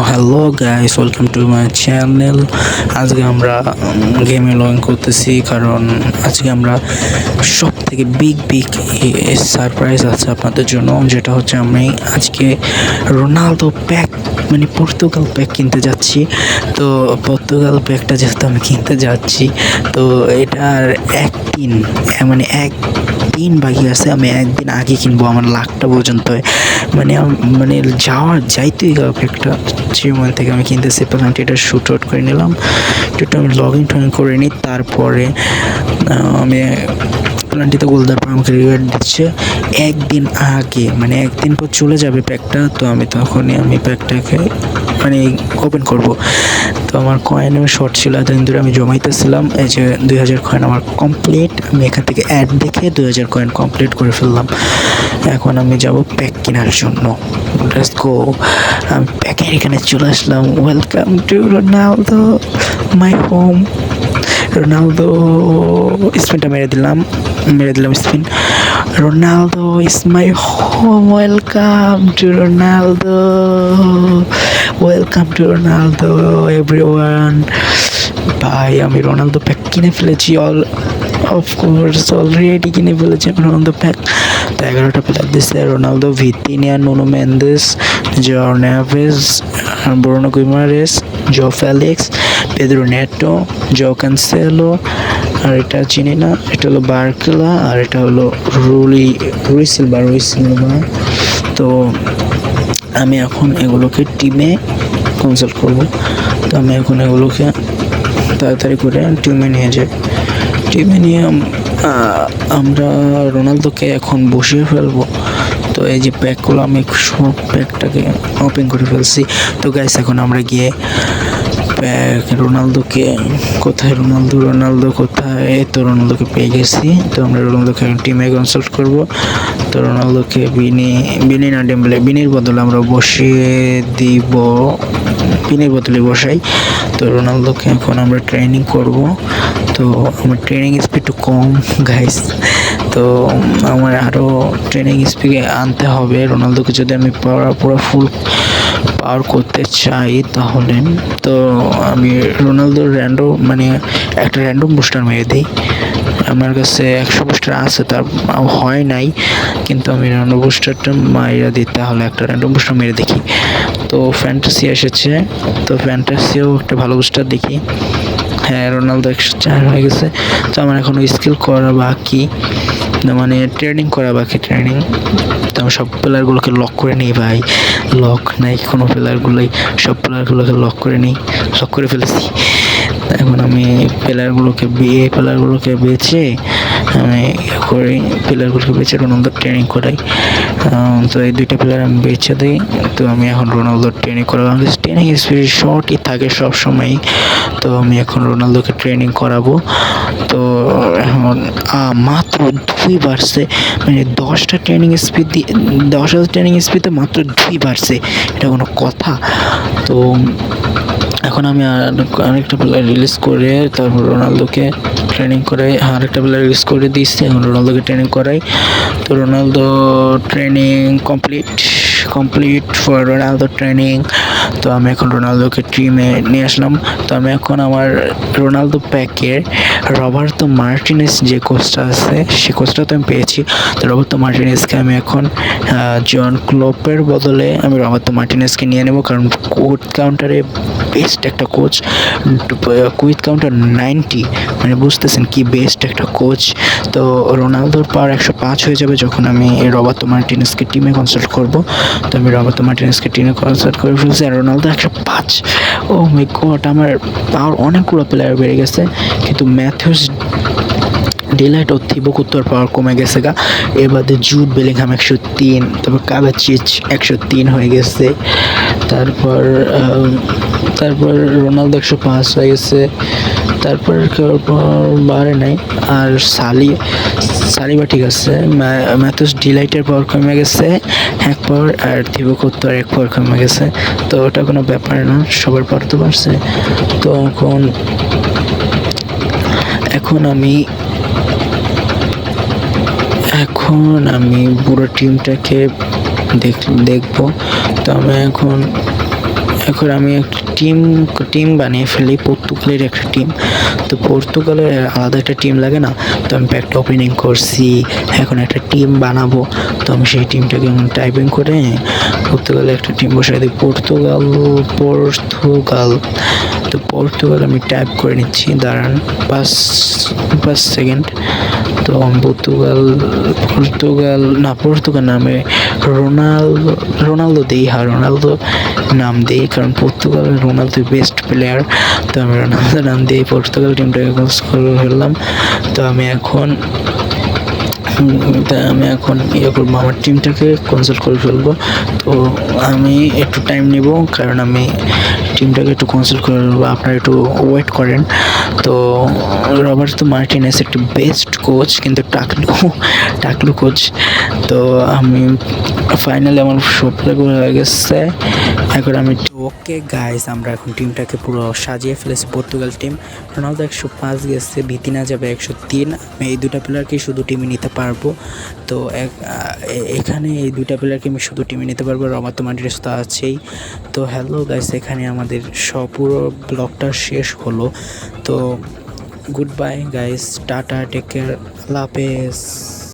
Hello guys, welcome to my channel. আজকে আমরা গেমে লগ ইন করতেছি, কারণ আজকে আমরা সব থেকে বিগ সারপ্রাইজ আছে আপনাদের জন্য। যেটা হচ্ছে আমি আজকে রোনালদো প্যাক মানে পর্তুগাল প্যাক কিনতে যাচ্ছি। তো পর্তুগাল প্যাকটা যেহেতু আমি কিনতে যাচ্ছি, তো এটার এক দিন বাকি আছে। আমি একদিন আগে কিনবো, আমার লাখটা পর্যন্ত মানে যাইতেই একটা চিরমন থেকে আমি কিনতেছি। প্রথমে এটা শুট আউট করে নিলাম, এটা আমি লগ ইন করে নিই। তারপরে আমি প্ল্যানটিতে গোলদার পর আমাকে রিওয়ার্ড দিচ্ছে একদিন আগে, মানে একদিন পর চলে যাবে প্যাকটা। তো আমি তখনই প্যাকটাকে ওপেন করব। তো আমার কয়েন শর্ট ছিল, এতদিন ধরে আমি জমাইতেছিলাম। এই যে 2000 কয়েন আমার কমপ্লিট। আমি এখান থেকে অ্যাড দেখে 2000 কয়েন কমপ্লিট করে ফেললাম। এখন আমি যাব প্যাক কেনার জন্য। Let's go. আমি প্যাকের এখানে চলে আসলাম। Welcome to Ronaldo my home. Ronaldo স্পিনটা মেরে দিলাম spin. Ronaldo is my home. Welcome to Ronaldo everyone. ভাই, আমি রোনালদো প্যাক কিনে ফেলেছি। অফকোর্স অলরেডি কিনে ফেলেছি আমি রোনালদো প্যাক। তো 11টা প্লেয়ার দিচ্ছে: রোনালদো, ভিতিনিয়া, নুনো মেন্দেস, জো নেভেস, ব্রুনো গুইমারেস, জো ফেলিক্স, পেদ্রো নেটো, জো ক্যানসেলো, আর এটা চিনি না, এটা হলো বার্কেলা, আর এটা হলো রুই সিলভা। তো আমি এখন এগুলোকে টিমে কনসাল্ট করব। তো আমি এখন এগুলোকে তাড়াতাড়ি করে টিমে নিয়ে আমরা রোনালদোকে এখন বসিয়ে ফেলবো। তো এই যে প্যাকগুলো আমি সব প্যাকটাকে ওপেন করে ফেলছি। তো গাইস, এখন আমরা গিয়ে রোনালদোকে কোথায়, তো রোনালদোকে পেয়ে গেছি। তো আমরা রোনালদোকে টিমে কনসাল্ট করব। তো রোনালদোকে বিনির বদলে আমরা বসাই। তো রোনালদোকে এখন আমরা ট্রেনিং করব। তো আমার ট্রেনিং স্পিড একটু কম গাইস, তো আমার আরও ট্রেনিং স্পিড আনতে হবে। রোনালদোকে যদি আমি পুরো ফুল পাওয়ার করতে চাই, তাহলে তো আমি রোনালদোর একটা র্যান্ডম বুস্টার মেরে দিই। আমার কাছে 100 বুস্টার আছে, তার হয় নাই, কিন্তু আমি র্যান্ডম বুস্টারটা মাইরা দিই। তাহলে একটা র্যান্ডম বুস্টার মেরে দেখি। তো ফ্যান্টাসি এসেছে, তো ফ্যান্টাসিও একটা ভালো বুস্টার দেখি। হ্যাঁ, রোনালদো 104 হয়ে গেছে। তো আমার এখন স্কিল করা বাকি, ট্রেনিং করা বাকি। তো আমি সব প্লেয়ারগুলোকে লক করে নিই ভাই। লক নাই কোনো প্লেয়ারগুলোই, সব প্লেয়ারগুলোকে লক করে ফেলেছি। এখন আমি প্লেয়ারগুলোকে বেছে রোনালদোর ট্রেনিং করাই। তো এই দুইটা প্লেয়ার আমি বেছে দিই। তো আমি এখন রোনালদোর ট্রেনিং করাবো। ট্রেনিং স্পিড শর্টই থাকে সব সময়। তো আমি এখন রোনালদোকে ট্রেনিং করাবো। তো এখন মাত্র 2 বাড়ছে, 10টা ট্রেনিং স্পিড 10,000 ট্রেনিং স্পিডে মাত্র 2 বাড়ছে। এটা কোনো কথা? তো এখন আমি আরেকটা প্লেয়ার রিলিজ করে তারপর রোনালদোকে ট্রেনিং করাই। আরেকটা প্লেয়ার রিলিজ করে দিচ্ছি, এখন রোনালদোকে ট্রেনিং করাই। তো Ronaldo training complete for Ronaldo training. তো আমি এখন রোনালদোকে টিমে নিয়ে আসলাম। তো আমি এখন আমার রোনালদো প্যাকের রবার্তো মার্টিনেজ যে কোচটা আছে, সে কোচটা তো আমি পেয়েছি। তো রবার্তো মার্টিনেজকে আমি এখন জন ক্লোপের বদলে আমি রবার্তো মার্টিনেজকে নিয়ে নেব, কারণ কোচ কাউন্টারে বেস্ট একটা কোচ। কুইক কাউন্টার 90, বুঝতেছেন কি বেস্ট একটা কোচ। তো রোনালদোর পাওয়ার 105 হয়ে যাবে যখন আমি রবার্তো মার্টিনেজকে টিমে কনসাল্ট করব। তো আমি রবার্তো মার্টিনেজকে টিমে কনসাল্ট করে ফেলছি। আর রোনালদো 105, ও মাই গড, আমার পাওয়ার অনেকগুলো প্লেয়ার বেড়ে গেছে, কিন্তু ম্যাথিউস ডিলাইট ও থিবো কুর্তোর পাওয়ার কমে গেছে গা। এর বাদে জুড বেলিংহাম 103, তারপর কাভাচিচ 103 হয়ে গেছে। তারপর রোনালদো 105 হয়ে গেছে। তারপর বাড়ে নাই। আর সালিবা ঠিক আছে। ম্যাথিউস ডিলাইটের পাওয়ার কমে গেছে 1 পাওয়ার, আর থিবো কুর্তোর 1 পাওয়ার কমে গেছে। তো ওটা কোনো ব্যাপার না, সবার পাওয়ার তো বাড়ছে। তো এখন আমি পুরো টিমটাকে দেখব। তো আমি এখন আমি একটা টিম বানিয়ে ফেলি, পর্তুগালের একটা টিম। তো পর্তুগালের আলাদা একটা টিম লাগে না, তো আমি প্যাকটা ওপেনিং করছি, এখন একটা টিম বানাবো। তো আমি সেই টিমটাকে টাইপিং করে পর্তুগালের একটা টিম বসাই দিই। পর্তুগাল। তো পর্তুগাল আমি টাইপ করে নিচ্ছি, দাঁড়ান 5 সেকেন্ড। তো পর্তুগাল নামে রোনালদো দিই, হ্যাঁ রোনালদো নাম দিই, কারণ পর্তুগালের রোনালদো বেস্ট প্লেয়ার। তো আমি রোনালদো নাম দিয়ে পর্তুগাল টিমটাকে ক্লোজ করে ফেললাম। তো আমি এখন ইয়ে করবো, আমার টিমটাকে কনসাল্ট করে ফেলবো। তো আমি একটু টাইম নেব, কারণ আমি টিমটাকে একটু কনসাল্ট করে ফেলবো, আপনারা একটু ওয়েট করেন। তো রবার্তো মার্টিনেস একটা বেস্ট কোচ, কিন্তু টাকলু কোচ। তো আমি ফাইনালি আমার সবগুলো হয়ে গেছে, এখন আমি ওকে গাইস, আমরা এখন টিমটাকে পুরো সাজিয়ে ফেলেছি। পর্তুগাল টিম, রোনালদো 105 গেছে, ভিতিনা যাবে 103। আমি এই দুটা প্লেয়ারকে শুধু টিমে নিতে পারবো। তো এখানে এই দুইটা প্লেয়ারকে আমি শুধু টিমে নিতে পারবো, রবার্তো মার্টিনেস তো আছেই। তো হ্যালো গাইস, এখানে আমাদের পুরো ব্লগটা শেষ হলো। তো গুড বাই গাইস, টাটা, টেক কেয়ার, আল্লাহ হাফেজ।